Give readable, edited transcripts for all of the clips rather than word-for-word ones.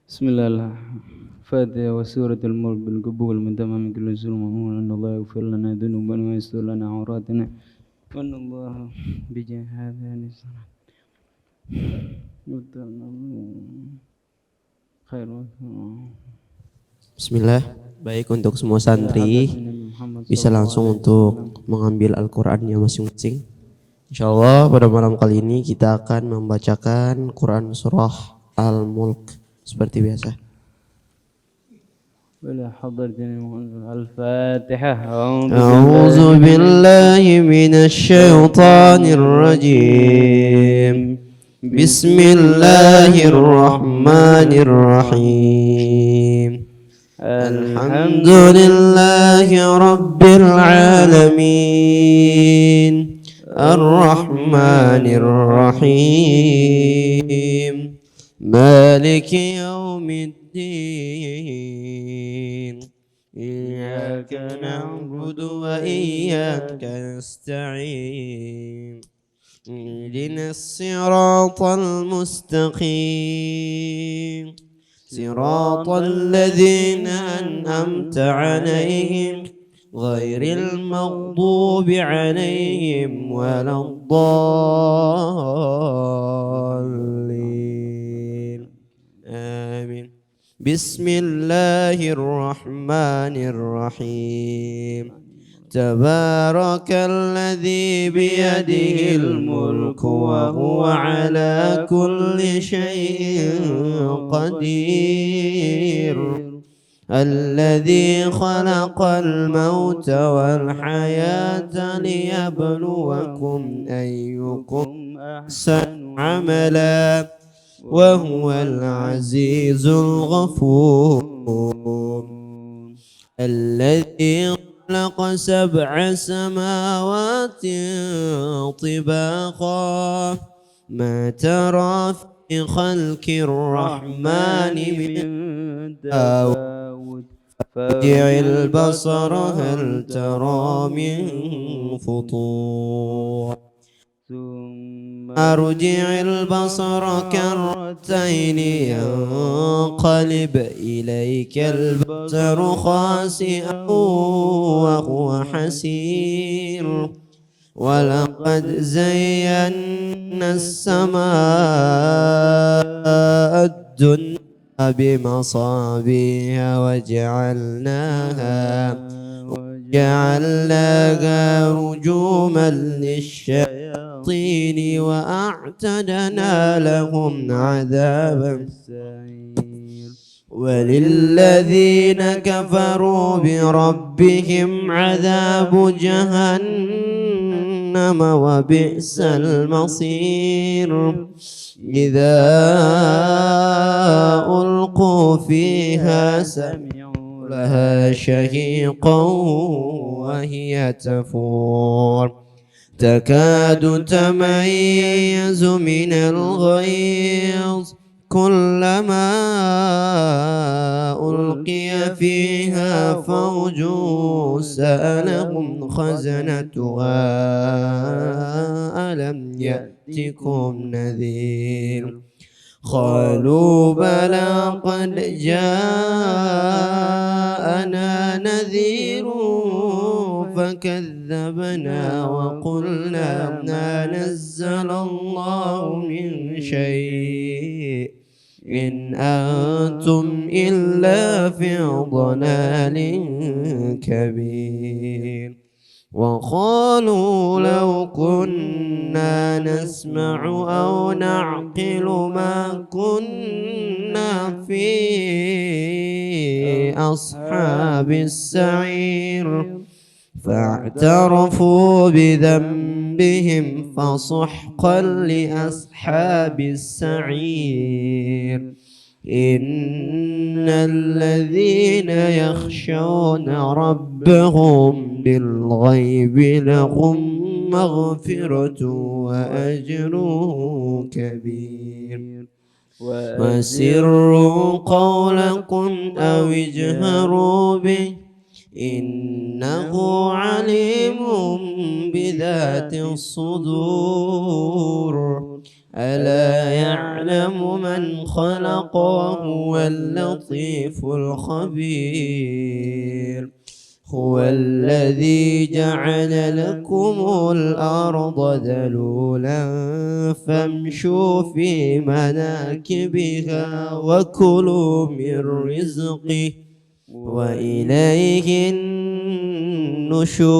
Bismillah. Fatiha wa suratul mulk bil qabul min tamam kulli zulmun inna Allah yaghfir lana dhunubana wa yastur lana awratana wa inna Allah bi jihadina khair. Bismillah. Baik, untuk semua santri bisa langsung untuk mengambil Al-Qur'annya masing-masing. Insyaallah pada malam kali ini kita akan membacakan Quran surah Al-Mulk seperti biasa. Al-Fatihah. A'udzu billahi minasy syaithanir rajim. Bismillahirrahmanirrahim. Alhamdulillahi rabbil alamin. Ar-Rahmanir Rahim. Maliki yaumiddin. Iyyaka na'budu wa iyyaka nasta'in. Ihdinas siratal mustaqim. Siratal ladzina an'amta 'alaihim ghairil maghdubi 'alaihim waladdallin. Amin. Bismillahirrahmanirrahim. Tabarakalladzi biyadihil mulku wa huwa ala kulli syai'in qadir. Alladzi khalaqal mauta wal hayata liyabluwakum ayyukum ahsanu amala wa huwal azizul ghafur. Alladzi خلق سبع سماوات طباقا ما ترى في خلق الرحمن من تفاوت فارجع البصر هل ترى من فطور ثم ارجع البصر كرتين ينقلب إليك البصر خاسئا وهو حسير ولقد زينا السماء الدنيا بمصابيح وجعلناها رجوما للشياطين وأعتدنا لهم عذاب السعير وللذين كفروا بربهم عذاب جهنم وبئس المصير إذا ألقوا فيها سمعوا لها شهيقا وهي تفور تكاد تميز من الغيظ كلما ألقي فيها فوج سألهم خزنتها ألم يأتكم نذير قالوا بلى قد جاءنا نذير فكذبنا وقلنا ما نزل الله من شيء إن أنتم إلا في ضلال كبير وقالوا لو كنا نسمع أو نعقل ما كنا في أصحاب السعير فاعترفوا بذنبهم فسحقا لأصحاب السعير إن الذين يخشون ربهم بالغيب لهم مغفرة وأجر كبير وسروا قولكم أو اجهروا به إنه عليم بذات الصدور ألا يعلم من خلق وهو اللطيف الخبير هو الذي جعل لكم الأرض ذلولا فامشوا في مناكبها وكلوا من رزقه وإليه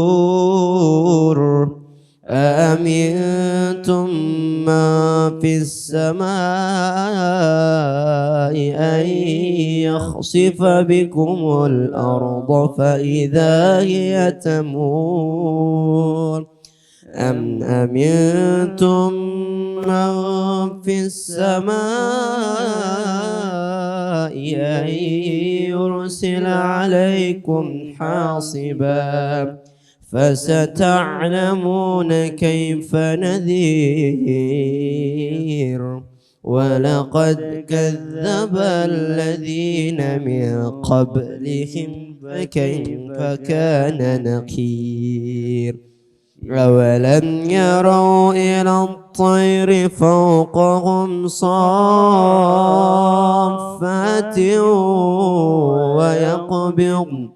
النشور أأمنتم ما في السماء أن يخسف بكم الأرض فإذا هي تمور أم أمنتم من في السماء أن يرسل عليكم حاصبا فستعلمون كيف نذير ولقد كذب الذين من قبلهم فكيف كان نكير أولم يروا إلى الطير فوقهم صافات ويقبضن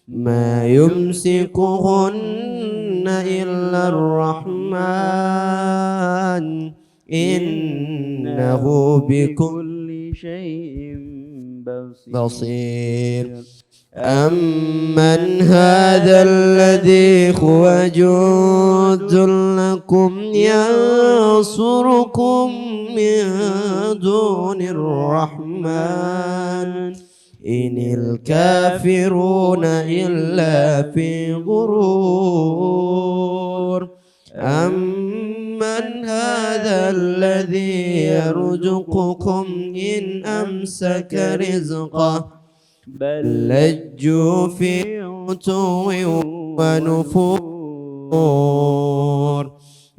ما يمسكهن إلا الرحمن إنه بكل شيء بصير أمن هذا الذي هو جند لكم ينصركم من دون الرحمن إن الكافرون إلا في غرور أمن هذا الذي يرزقكم إن أمسك رزقه بل لجوا في عتو ونفور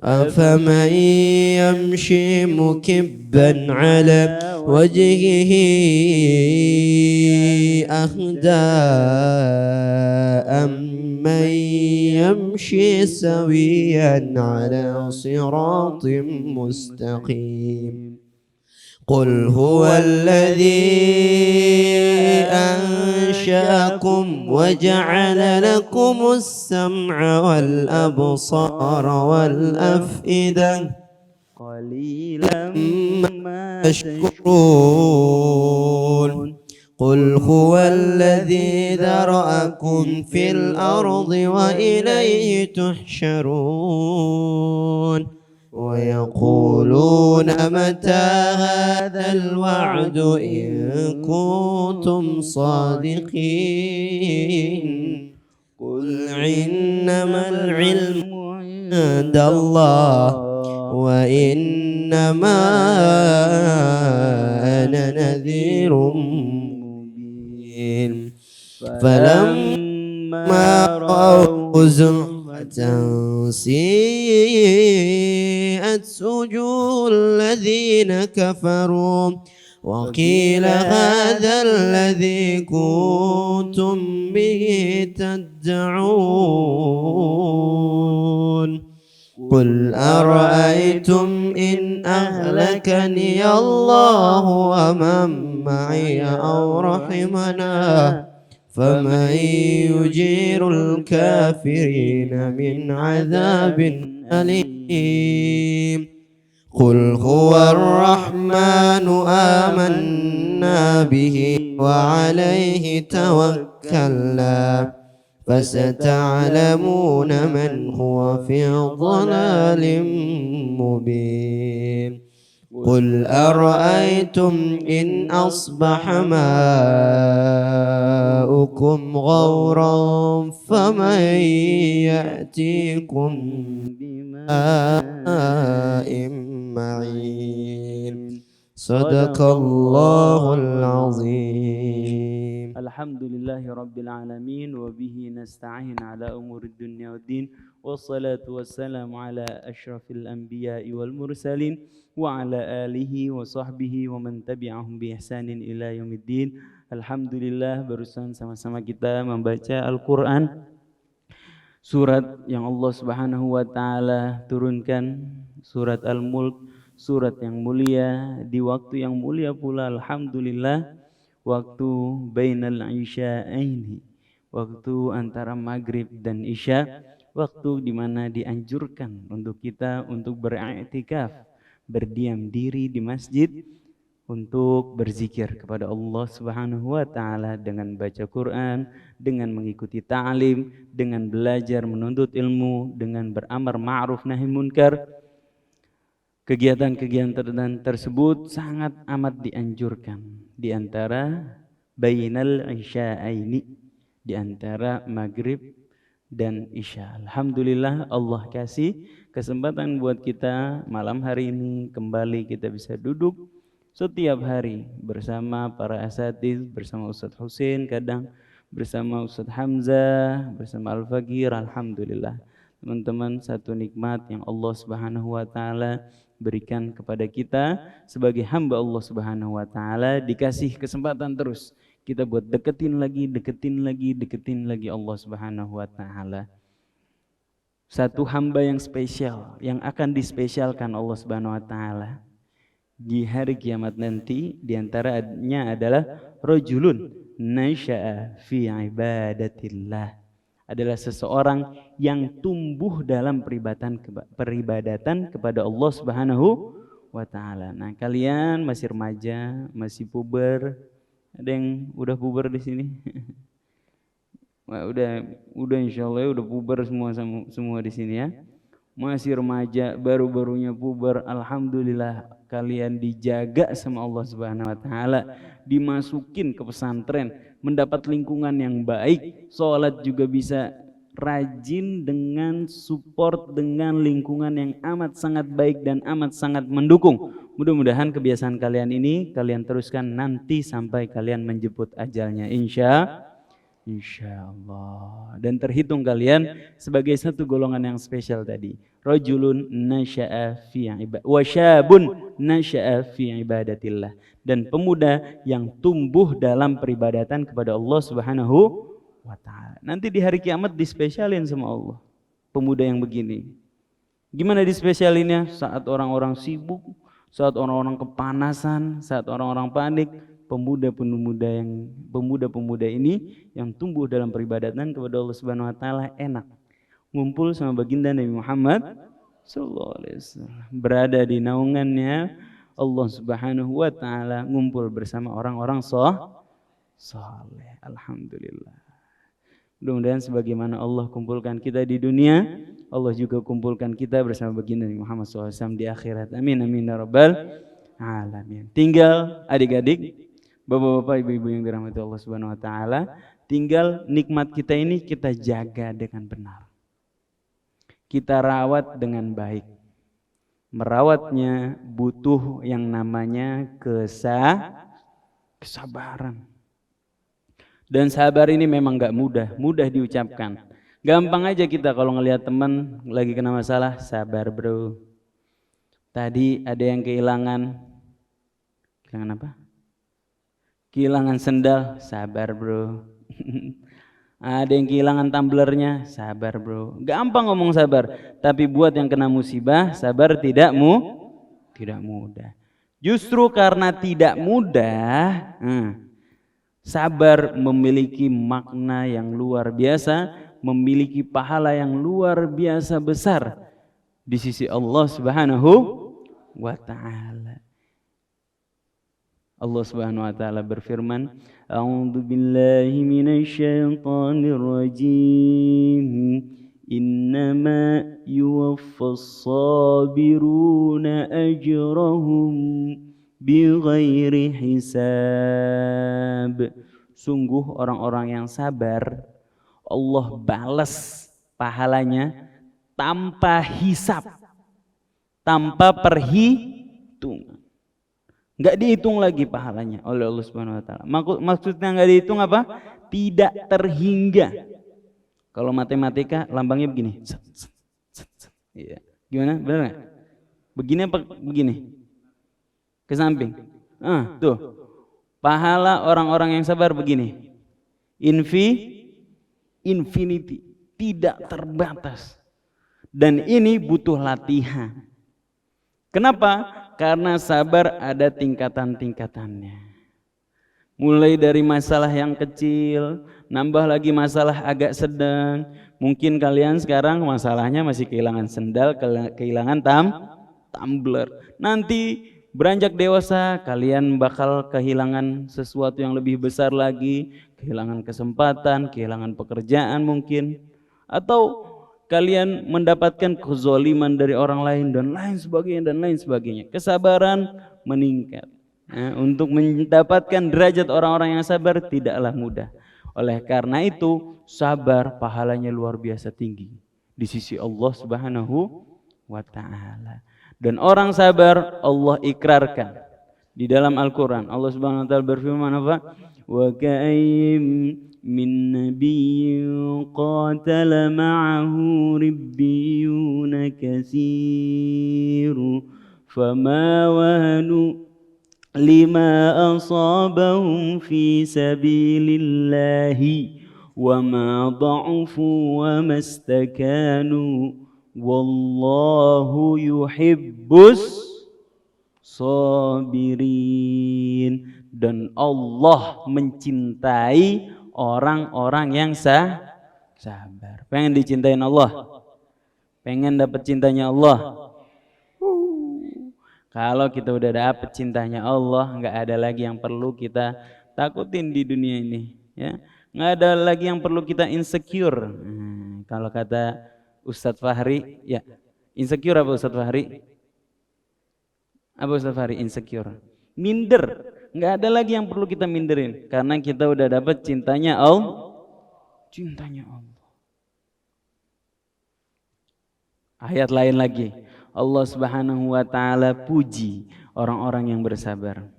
أفمن يمشي مكبا على وجهه أهدى أمن يمشي سويا على صراط مستقيم قل هو الذي أنشأكم وجعل لكم السمع والأبصار والأفئدة قليلا ما تشكرون قل هو الذي ذرأكم في الأرض وإليه تحشرون ويقولون متى هذا الوعد إن كنتم صادقين قل إنما العلم عند الله وإنما أنا نذير مبين فلما رأوا زلفة سيئت وجوه الذين كفروا وقيل هذا الذي كنتم به تدعون قل أرأيتم إن أهلكني الله ومن معي أو رحمنا فمن يجير الكافرين من عذاب أليم قل هو الرحمن آمنا به وعليه توكلنا فستعلمون من هو في ضلال مبين قل أرأيتم إن أصبح ماؤكم غورا فمن يأتيكم بماء معين صدق الله العظيم. الحمد لله رب العالمين وبه نستعين على أمور الدنيا والدين والصلاة والسلام على أشرف الأنبياء والمرسلين وعلى آله وصحبه ومن تبعهم بإحسان إلى يوم الدين. Alhamdulillah, barusan sama-sama kita membaca Al-Quran, surat yang Allah Subhanahu wa Ta'ala turunkan, surat Al-Mulk, surat yang mulia, di waktu yang mulia pula, alhamdulillah, waktu bainal isya'aini, waktu antara maghrib dan isya, waktu di mana dianjurkan untuk kita untuk beriktikaf, berdiam diri di masjid untuk berzikir kepada Allah Subhanahu wa taala dengan baca Quran, dengan mengikuti ta'lim, dengan belajar menuntut ilmu, dengan beramar ma'ruf nahi munkar. Kegiatan-kegiatan tersebut sangat amat dianjurkan di antara bainal isya'aini, di antara maghrib dan isya. Alhamdulillah Allah kasih kesempatan buat kita malam hari ini kembali kita bisa duduk setiap hari bersama para asatiz, bersama Ustadz Husin, kadang bersama Ustadz Hamzah, bersama Al-Faqir. Alhamdulillah teman-teman, satu nikmat yang Allah Subhanahu wa taala berikan kepada kita sebagai hamba Allah Subhanahu wa taala, dikasih kesempatan terus kita buat deketin lagi Allah Subhanahu wa taala. Satu hamba yang spesial yang akan dispesialkan Allah Subhanahu wa taala di hari kiamat nanti, diantaranya adalah rajulun nasya'a fi ibadatillah, adalah seseorang yang tumbuh dalam peribadatan kepada Allah Subhanahu wa taala. Nah, kalian masih remaja, masih puber, ada yang udah puber di sini? Wah, udah insyaallah udah puber semua di sini ya. Masih remaja, baru-barunya puber, alhamdulillah kalian dijaga sama Allah Subhanahu wa taala, dimasukin ke pesantren, mendapat lingkungan yang baik, sholat juga bisa rajin dengan support dengan lingkungan yang amat sangat baik dan amat sangat mendukung. Mudah-mudahan kebiasaan kalian ini kalian teruskan nanti sampai kalian menjemput ajalnya, insyaallah. Dan terhitung kalian sebagai satu golongan yang spesial tadi. Rajulun nasya'a fi ibadatillah wa syabun nasya'a fi ibadatillah, dan pemuda yang tumbuh dalam peribadatan kepada Allah Subhanahu wa taala. Nanti di hari kiamat dispesialin sama Allah pemuda yang begini. Gimana dispesialinnya? Saat orang-orang sibuk, saat orang-orang kepanasan, saat orang-orang panik, pemuda-pemuda ini yang tumbuh dalam peribadatan kepada Allah Subhanahu wa taala enak ngumpul sama baginda Nabi Muhammad sallallahu alaihi wasallam, berada di naungannya Allah Subhanahu wa taala, ngumpul bersama orang-orang saleh. Alhamdulillah. Mudah-mudahan sebagaimana Allah kumpulkan kita di dunia, Allah juga kumpulkan kita bersama baginda Nabi Muhammad SAW di akhirat. Amin amin ya rabbal alamin. Tinggal adik-adik, bapak-bapak, ibu-ibu yang dirahmati Allah Subhanahu wa taala, tinggal nikmat kita ini kita jaga dengan benar. Kita rawat dengan baik. Merawatnya butuh yang namanya kesabaran. Dan sabar ini memang gak mudah diucapkan. Gampang aja kita kalau ngelihat teman lagi kena masalah, sabar bro. Tadi ada yang kehilangan apa? Kehilangan sendal, sabar bro. Ada yang kehilangan tumblernya, sabar bro. Gampang ngomong sabar, tapi buat yang kena musibah, sabar tidak mudah. Justru karena tidak mudah, sabar memiliki makna yang luar biasa, memiliki pahala yang luar biasa besar di sisi Allah Subhanahu wa taala. Allah Subhanahu wa taala berfirman, A'udzu billahi minasyaitonir rajim. Innama yuwaffas sabiruna ajrahum bighairi hisab. Sungguh orang-orang yang sabar Allah balas pahalanya tanpa hisab, tanpa perhitungan. Enggak dihitung lagi pahalanya oleh Allah Subhanahu wa taala. Maksudnya enggak dihitung apa? Tidak terhingga. Kalau matematika lambangnya begini. Iya. Gimana? Benar enggak? Begini apa begini? Ke samping. Tuh. Pahala orang-orang yang sabar begini. Infinity, tidak terbatas. Dan ini butuh latihan. Kenapa? Karena sabar ada tingkatan-tingkatannya. Mulai dari masalah yang kecil, nambah lagi masalah agak sedang. Mungkin kalian sekarang masalahnya masih kehilangan sendal, kehilangan tumbler. Nanti beranjak dewasa, kalian bakal kehilangan sesuatu yang lebih besar lagi, kehilangan kesempatan, kehilangan pekerjaan mungkin, atau kalian mendapatkan kezaliman dari orang lain dan lain sebagainya. Kesabaran meningkat. Untuk mendapatkan derajat orang-orang yang sabar tidaklah mudah. Oleh karena itu, sabar pahalanya luar biasa tinggi di sisi Allah Subhanahu wa taala. Dan orang sabar Allah ikrarkan di dalam Al-Qur'an. Allah Subhanahu wa taala berfirman apa? Wa ka'ayyim min nabiyyin qatala ma'ahu ribbiyuna katsiru fama wahanu lima asabahum fi sabilillahi wa ma dha'ufu wa mastakanu wallahu yuhibbus sabirin. Dan Allah mencintai orang-orang yang sabar. Pengen dicintain Allah? Pengen dapat cintanya Allah? Kalau kita udah dapet cintanya Allah, nggak ada lagi yang perlu kita takutin di dunia ini, ya. Nggak ada lagi yang perlu kita insecure. Kalau kata Ustadz Fahri, ya, insecure apa Ustadz Fahri? Apa Ustadz Fahri? Insecure, minder. Nggak ada lagi yang perlu kita minderin, karena kita udah dapet cintanya Allah. Cintanya Allah. Ayat lain lagi. Allah Subhanahu wa taala puji orang-orang yang bersabar.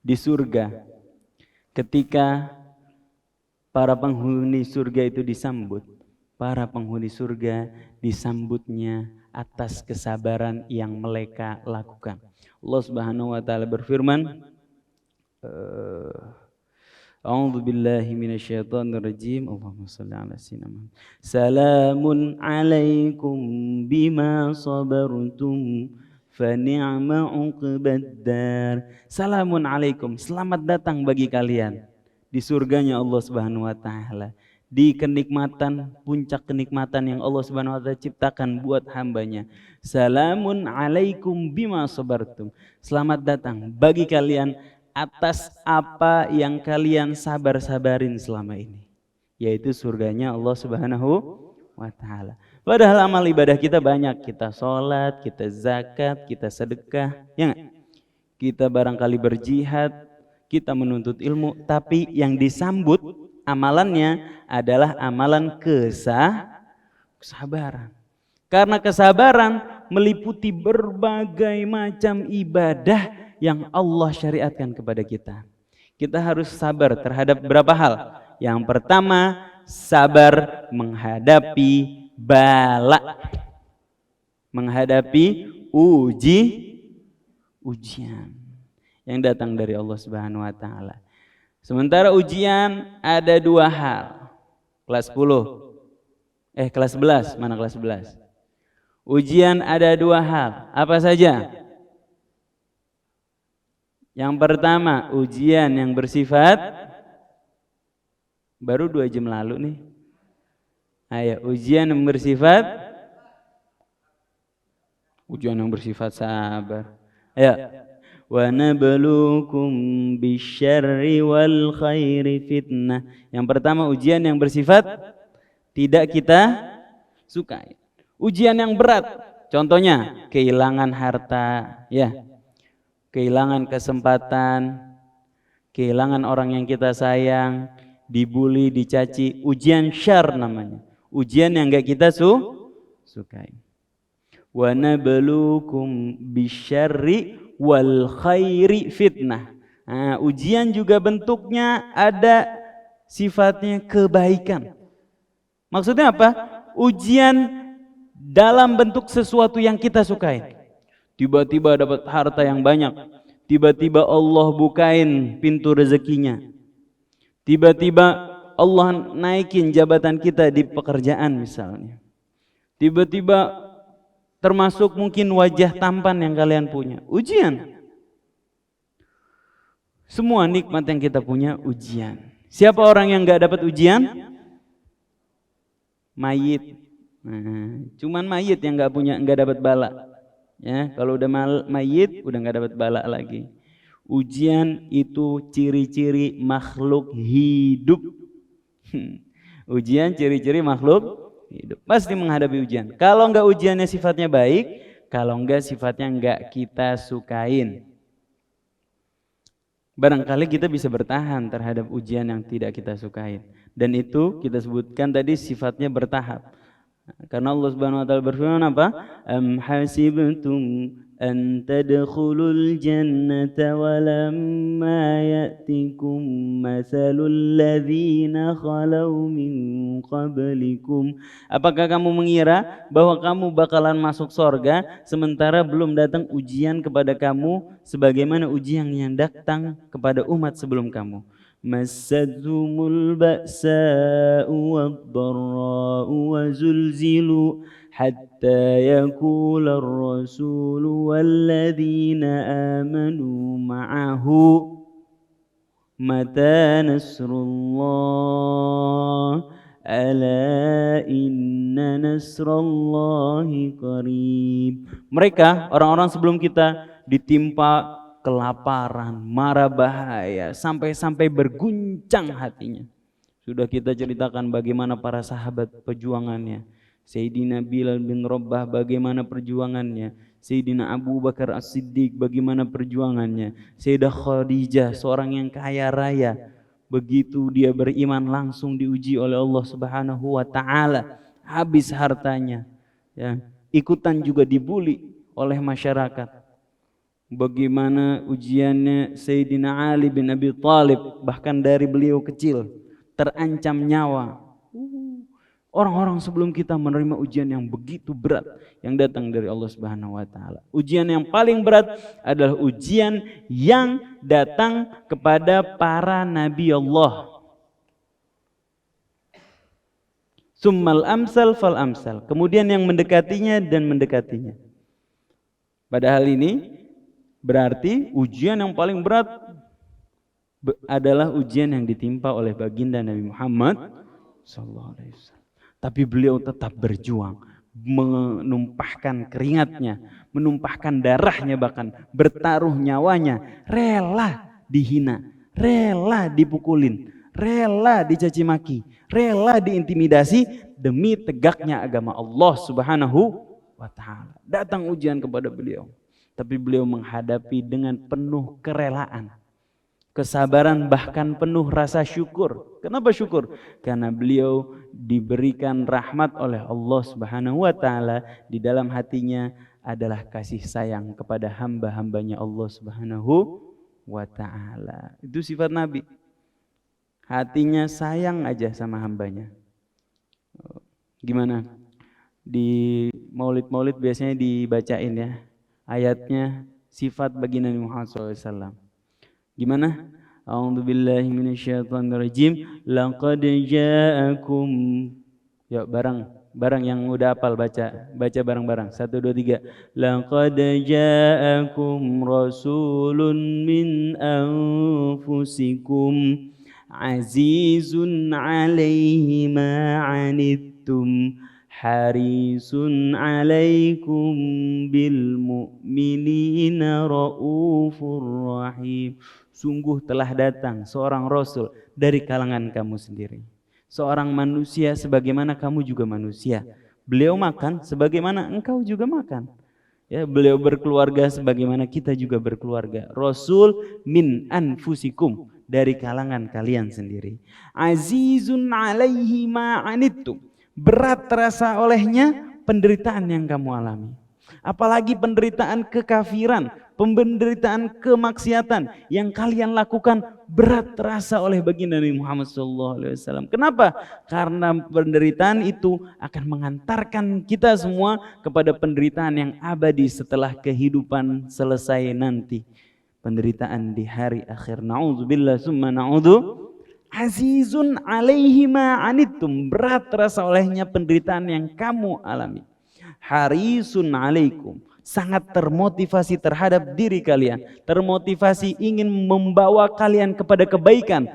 Di surga, ketika para penghuni surga itu disambut, para penghuni surga disambutnya atas kesabaran yang mereka lakukan. Allah Subhanahu wa taala berfirman, A'udzu billahi minasyaitonir rajim. Allahumma shalli ala sayyidina Muhammad. Salamun alaikum bima sabartum fa ni'ma uqbaddar. Salamun alaikum, selamat datang bagi kalian di surganya Allah Subhanahu wa taala. Di kenikmatan, puncak kenikmatan yang Allah Subhanahu wa taala ciptakan buat hambanya. Salamun alaikum bima sabartum. Selamat datang bagi kalian atas apa yang kalian sabar-sabarin selama ini, yaitu surganya Allah Subhanahu wa taala. Padahal amal ibadah kita banyak, kita sholat, kita zakat, kita sedekah, ya gak? Kita barangkali berjihad, kita menuntut ilmu, tapi yang disambut amalannya adalah amalan kesabaran. Karena kesabaran meliputi berbagai macam ibadah yang Allah syariatkan kepada kita. Kita harus sabar terhadap berapa hal. Yang pertama, sabar menghadapi bala, menghadapi ujian yang datang dari Allah Subhanahu wa taala. Sementara ujian ada dua hal. Kelas 11, mana kelas 11? Ujian ada dua hal. Apa saja? Yang pertama, ujian yang bersifat, baru 2 jam lalu nih. Ayo, ujian yang bersifat sabar. Ayo. Wa nabluukum bisyarri wal khairi fitnah. Yang pertama, ujian yang bersifat tidak kita sukai. Ujian yang berat, contohnya kehilangan harta, ya. Kehilangan kesempatan, kehilangan orang yang kita sayang, dibully, dicaci, ujian syar namanya. Ujian yang gak kita sukai. Wa nabluukum bisyarri wal khairi fitnah. Nah, ujian juga bentuknya ada sifatnya kebaikan. Maksudnya apa? Ujian dalam bentuk sesuatu yang kita sukai. Tiba-tiba dapat harta yang banyak, tiba-tiba Allah bukain pintu rezekinya, Tiba-tiba Allah naikin jabatan kita di pekerjaan misalnya. Tiba-tiba termasuk mungkin wajah tampan yang kalian punya. Ujian. Semua nikmat yang kita punya ujian. Siapa orang yang gak dapat ujian? Mayit. Nah, cuman mayit yang nggak dapat bala. Ya, kalau udah mayit udah nggak dapat bala lagi. Ujian itu ciri-ciri makhluk hidup. Ujian ciri-ciri makhluk hidup. Pasti menghadapi ujian. Kalau nggak ujiannya sifatnya baik, kalau nggak sifatnya nggak kita sukain. Barangkali kita bisa bertahan terhadap ujian yang tidak kita sukain. Dan itu kita sebutkan tadi sifatnya bertahap. Karena Allah Subhanahu wa taala berfirman apa? Am hasibtum an tadkhulul jannata wa lamma ya'tikum mathalul ladzina khalau min qablikum. Apakah kamu mengira bahwa kamu bakalan masuk surga sementara belum datang ujian kepada kamu sebagaimana ujian yang datang kepada umat sebelum kamu? Massatuhumul ba'sa'u wad-dharra'u wa zulzilu hatta yaqula ar-rasulu walladzina amanu ma'ahu mata nasrullah ala inna nasrallahi qarib. Mereka orang-orang sebelum kita ditimpa kelaparan, mara bahaya, sampai-sampai berguncang hatinya. Sudah kita ceritakan bagaimana para sahabat perjuangannya. Sayyidina Bilal bin Rabah bagaimana perjuangannya. Sayyidina Abu Bakar As-Siddiq bagaimana perjuangannya. Sayyidah Khadijah seorang yang kaya raya. Begitu dia beriman langsung diuji oleh Allah Subhanahu wa taala. Habis hartanya. Ya, ikutan juga dibuli oleh masyarakat. Bagaimana ujiannya Sayyidina Ali bin Abi Thalib, bahkan dari beliau kecil terancam nyawa. Orang-orang sebelum kita menerima ujian yang begitu berat yang datang dari Allah Subhanahu wa taala. Ujian yang paling berat adalah ujian yang datang kepada para nabi Allah. Summal amsal fal amsal. Kemudian yang mendekatinya dan mendekatinya. Padahal ini berarti ujian yang paling berat adalah ujian yang ditimpa oleh baginda Nabi Muhammad sallallahu alaihi wasallam. Tapi beliau tetap berjuang, menumpahkan keringatnya, menumpahkan darahnya, bahkan bertaruh nyawanya, rela dihina, rela dipukulin, rela dicaci maki, rela diintimidasi demi tegaknya agama Allah Subhanahu wa taala. Datang ujian kepada beliau. Tapi beliau menghadapi dengan penuh kerelaan, kesabaran, bahkan penuh rasa syukur. Kenapa syukur? Karena beliau diberikan rahmat oleh Allah Subhanahu wa taala. Di dalam hatinya adalah kasih sayang kepada hamba-hambanya Allah Subhanahu wa taala. Itu sifat Nabi. Hatinya sayang aja sama hambanya. Gimana? Di maulid-maulid biasanya dibacain ya ayatnya sifat baginda Nabi Muhammad SAW. Gimana? A'udzubillahi minasyaitonirrajim. Laqad ja'akum. Yuk bareng yang udah hafal baca bareng-bareng. 1 2 3. Laqad ja'akum rasulun min anfusikum azizun 'alaihi ma 'anittum harisun 'alaikum bil mu'minina raufur rahim. Sungguh telah datang seorang rasul dari kalangan kamu sendiri. Seorang manusia sebagaimana kamu juga manusia. Beliau makan sebagaimana engkau juga makan. Ya, beliau berkeluarga sebagaimana kita juga berkeluarga. Rasul min anfusikum, dari kalangan kalian sendiri. Azizun 'alaihi ma 'anittum. Berat terasa olehnya penderitaan yang kamu alami. Apalagi penderitaan kekafiran, penderitaan kemaksiatan yang kalian lakukan berat terasa oleh baginda Nabi Muhammad SAW. Kenapa? Karena penderitaan itu akan mengantarkan kita semua kepada penderitaan yang abadi setelah kehidupan selesai nanti. Penderitaan di hari akhir. Na'udzubillah summa na'udzu. azizun alaihi ma anittum, berat terasa olehnya penderitaan yang kamu alami. Harisun alaikum, sangat termotivasi terhadap diri kalian, termotivasi ingin membawa kalian kepada kebaikan.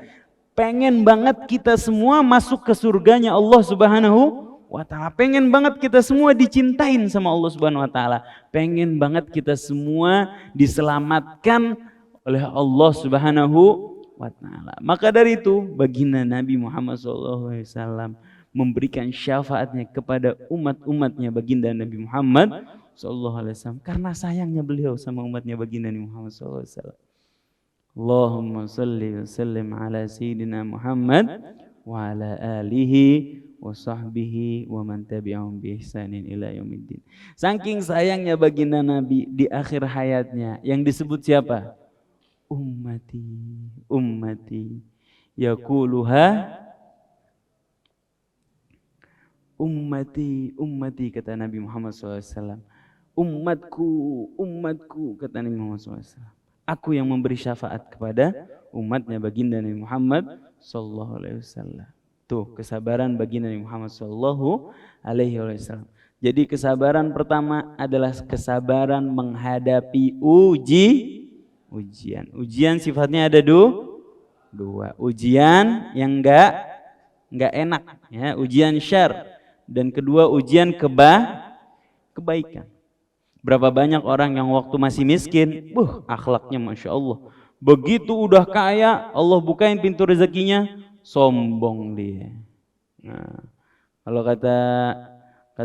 Pengen banget kita semua masuk ke surganya Allah Subhanahu wa ta'ala. Pengen banget kita semua dicintain sama Allah Subhanahu wa ta'ala. Pengen banget kita semua diselamatkan oleh Allah Subhanahu wa ta'ala. Maka dari itu baginda Nabi Muhammad SAW memberikan syafaatnya kepada umat-umatnya baginda Nabi Muhammad SAW, karena sayangnya beliau sama umatnya baginda Nabi Muhammad SAW. Allahumma salli wa sallim ala sayyidina Muhammad wa ala alihi wa sahbihi wa man tabi'ahum bi ihsanin ila yaumiddin. Saking sayangnya baginda Nabi di akhir hayatnya yang disebut siapa? Ummati, ummati, yaquluha ummati, ummati, kata Nabi Muhammad SAW. Umatku, umatku, kata Nabi Muhammad SAW. Aku yang memberi syafaat kepada umatnya baginda Nabi Muhammad sallallahu alaihi wasallam. Tuh, kesabaran baginda Nabi Muhammad sallallahu alaihi wasallam. Jadi kesabaran pertama adalah kesabaran menghadapi ujian. Ujian sifatnya ada dua. Ujian yang enggak enak, ya, ujian syar, dan kedua ujian kebaikan. Berapa banyak orang yang waktu masih miskin, akhlaknya Masya Allah. Begitu udah kaya, Allah bukain pintu rezekinya, sombong dia. Nah, kalau kata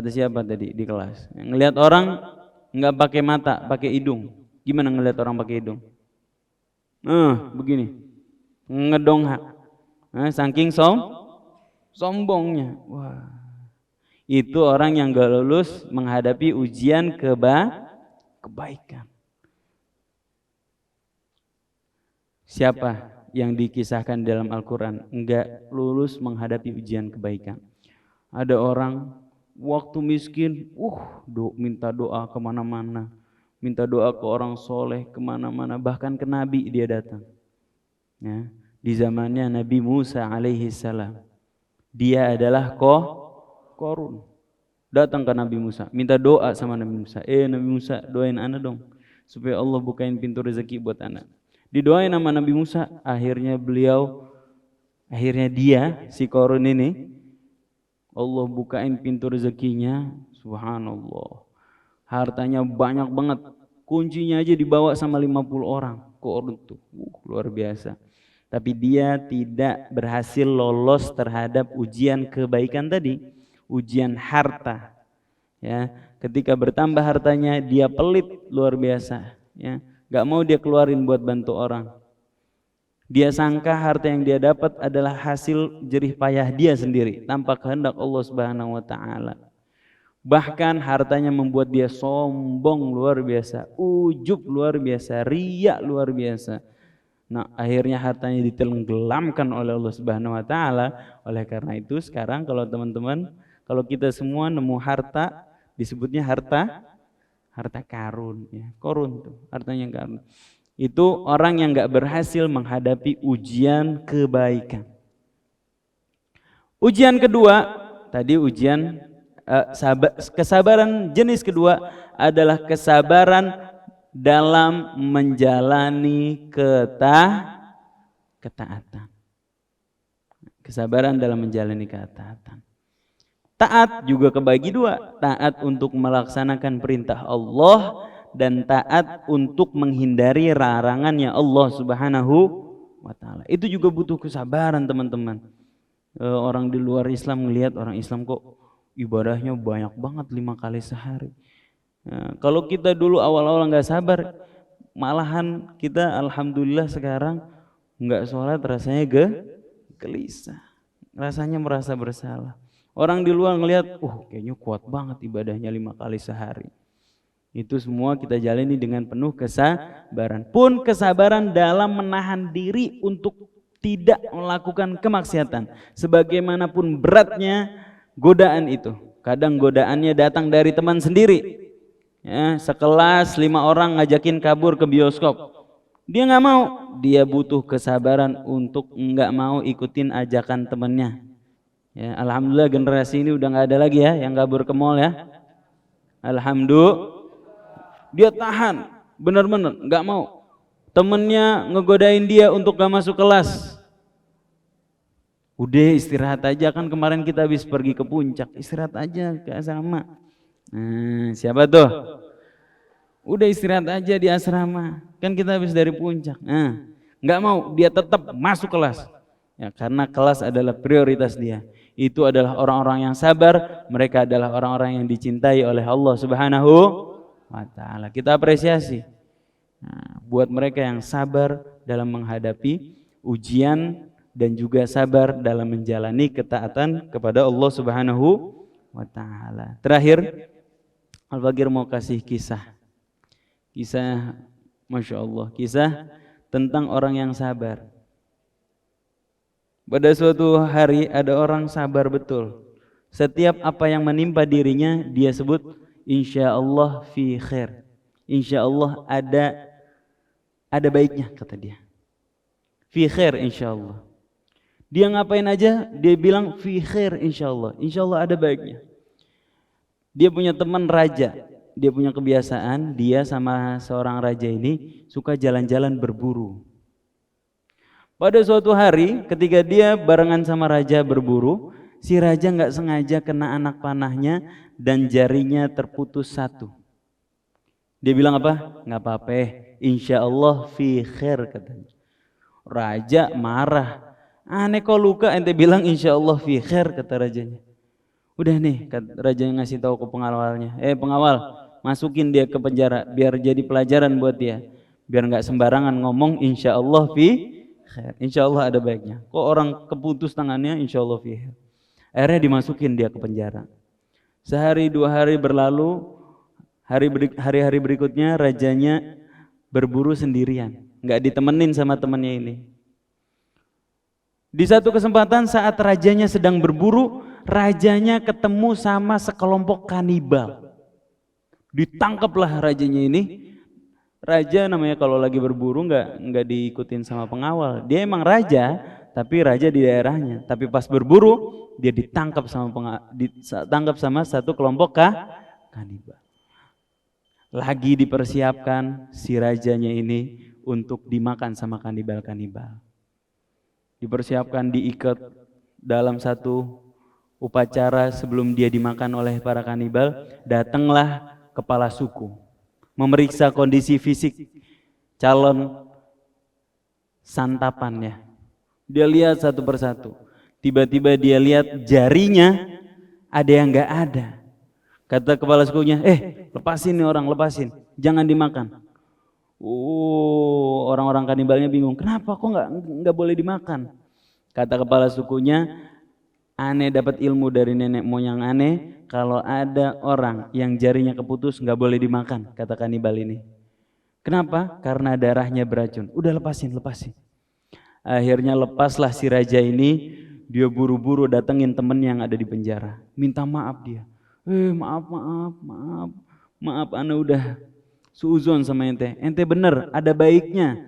siapa tadi di kelas, ngelihat orang nggak pakai mata, pakai hidung. Gimana ngelihat orang pakai hidung? Begini, ngedonghak. Saking sombongnya. Wah. Itu orang yang gak lulus menghadapi ujian kebaikan. Siapa yang dikisahkan dalam Al-Quran enggak lulus menghadapi ujian kebaikan? Ada orang waktu miskin, minta doa kemana-mana, minta doa ke orang soleh kemana-mana, bahkan ke Nabi dia datang. Ya, di zamannya Nabi Musa alaihi salam, dia adalah Korun, datang ke Nabi Musa, minta doa sama Nabi Musa. Nabi Musa, doain anak dong, supaya Allah bukain pintu rezeki buat anak. Didoain sama Nabi Musa, akhirnya dia, si Korun ini, Allah bukain pintu rezekinya, subhanallah. Hartanya banyak banget, kuncinya aja dibawa sama 50 orang. Korun tuh, luar biasa. Tapi dia tidak berhasil lolos terhadap ujian kebaikan tadi. Ujian harta, ya, ketika bertambah hartanya dia pelit luar biasa, ya, nggak mau dia keluarin buat bantu orang. Dia sangka harta yang dia dapat adalah hasil jerih payah dia sendiri tanpa kehendak Allah Subhanahu wa ta'ala. Bahkan hartanya membuat dia sombong luar biasa, ujub luar biasa, riya luar biasa. Nah, akhirnya hartanya ditenggelamkan oleh Allah Subhanahu wa ta'ala. Oleh karena itu sekarang kalau kita semua nemu harta, disebutnya harta karun, ya. Korun tuh, hartanya karun. Itu orang yang nggak berhasil menghadapi ujian kebaikan. Ujian kedua, tadi kesabaran jenis kedua adalah kesabaran dalam menjalani ketaatan. Kesabaran dalam menjalani ketaatan. Taat juga kebagi dua, taat untuk melaksanakan perintah Allah dan taat untuk menghindari larangannya Allah Subhanahu wa ta'ala. Itu juga butuh kesabaran teman-teman. Orang di luar Islam melihat orang Islam kok ibadahnya banyak banget 5 kali sehari. Kalau kita dulu awal-awal nggak sabar, malahan kita alhamdulillah sekarang nggak sholat rasanya gelisah, rasanya merasa bersalah. Orang di luar ngelihat, kayaknya kuat banget ibadahnya 5 kali sehari. Itu semua kita jalani dengan penuh kesabaran. Pun kesabaran dalam menahan diri untuk tidak melakukan kemaksiatan. Sebagaimanapun beratnya godaan itu. Kadang godaannya datang dari teman sendiri. Ya, sekelas 5 orang ngajakin kabur ke bioskop. Dia nggak mau, dia butuh kesabaran untuk nggak mau ikutin ajakan temennya. Ya, alhamdulillah generasi ini udah nggak ada lagi ya yang kabur ke mall ya. Alhamdulillah, dia tahan, bener-bener nggak mau. Temennya ngegodain dia untuk gak masuk kelas. Udah istirahat aja, kan kemarin kita habis pergi ke puncak, istirahat aja ke asrama. Nah, siapa tuh? Udah istirahat aja di asrama, kan kita habis dari puncak. Nah, nggak mau, dia tetap masuk kelas. Ya, karena kelas adalah prioritas dia. Itu adalah orang-orang yang sabar, mereka adalah orang-orang yang dicintai oleh Allah Subhanahu wa Ta'ala. Kita apresiasi. Nah, buat mereka yang sabar dalam menghadapi ujian dan juga sabar dalam menjalani ketaatan kepada Allah Subhanahu wa Ta'ala. Terakhir, Al-Bagir mau kasih kisah, Masya Allah, kisah tentang orang yang sabar. Pada suatu hari ada orang sabar betul. Setiap apa yang menimpa dirinya dia sebut insya Allah fi khair. Insya Allah ada baiknya, kata dia. Fi khair insya Allah. Dia ngapain aja dia bilang fi khair insya Allah. Insya Allah ada baiknya. Dia punya teman raja. Dia punya kebiasaan, dia sama seorang raja ini suka jalan-jalan berburu. Pada suatu hari ketika dia barengan sama raja berburu, si raja nggak sengaja kena anak panahnya dan jarinya terputus satu. Dia bilang apa? Nggak apa-apa, insya Allah fi khair, katanya. Raja marah. Aneh kok luka, ente bilang insya Allah fi khair, kata rajanya. Udah nih, raja ngasih tahu ke pengawalnya. Pengawal, masukin dia ke penjara biar jadi pelajaran buat dia, biar nggak sembarangan ngomong insya Allah fi khair, insya Allah ada baiknya. Kok orang keputus tangannya insya Allah fi khair. Akhirnya dimasukin dia ke penjara. Sehari dua hari berlalu, hari-hari berikutnya rajanya berburu sendirian, nggak ditemenin sama temannya ini. Di satu kesempatan saat rajanya sedang berburu, rajanya ketemu sama sekelompok kanibal. Ditangkaplah rajanya ini. Raja namanya kalau lagi berburu nggak diikutin sama pengawal. Dia emang raja, tapi raja di daerahnya. Tapi pas berburu dia ditangkap sama satu kelompok kanibal. Lagi dipersiapkan si rajanya ini untuk dimakan sama kanibal-kanibal. Dipersiapkan, diikat dalam satu upacara sebelum dia dimakan oleh para kanibal. Datanglah kepala suku memeriksa kondisi fisik calon santapannya. Dia lihat satu persatu. Tiba-tiba dia lihat jarinya ada yang nggak ada. Kata kepala sukunya, lepasin nih orang, lepasin, jangan dimakan. Orang-orang kanibalnya bingung, kenapa kok nggak boleh dimakan? Kata kepala sukunya, aneh dapat ilmu dari nenek moyang aneh, kalau ada orang yang jarinya keputus nggak boleh dimakan, kata kanibal ini. Kenapa? Karena darahnya beracun. Udah lepasin. Akhirnya lepaslah si raja ini. Dia buru-buru datengin temen yang ada di penjara, minta maaf dia. Maaf, ana udah suuzon sama ente. Ente bener, ada baiknya.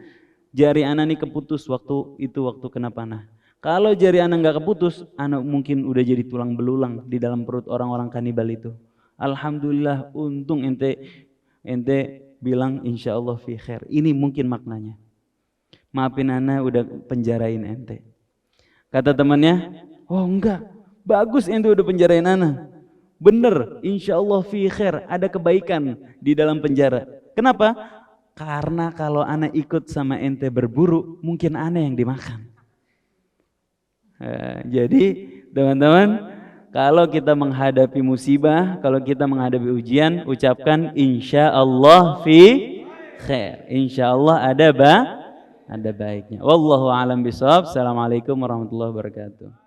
Jari ana nih keputus waktu kena panah. Kalau jari ana nggak keputus, ana mungkin udah jadi tulang belulang di dalam perut orang-orang kanibal itu. Alhamdulillah, untung ente bilang insya Allah fi khair. Ini mungkin maknanya. Maafin ana udah penjarain ente. Kata temannya, oh enggak, bagus ente udah penjarain ana. Bener, insya Allah fi khair, ada kebaikan di dalam penjara. Kenapa? Karena kalau ana ikut sama ente berburu, mungkin ana yang dimakan. Jadi teman-teman, kalau kita menghadapi musibah, kalau kita menghadapi ujian, ucapkan insya Allah fi khair. Insya Allah ada baiknya. Wallahu a'lam bishawab. Assalamualaikum warahmatullahi wabarakatuh.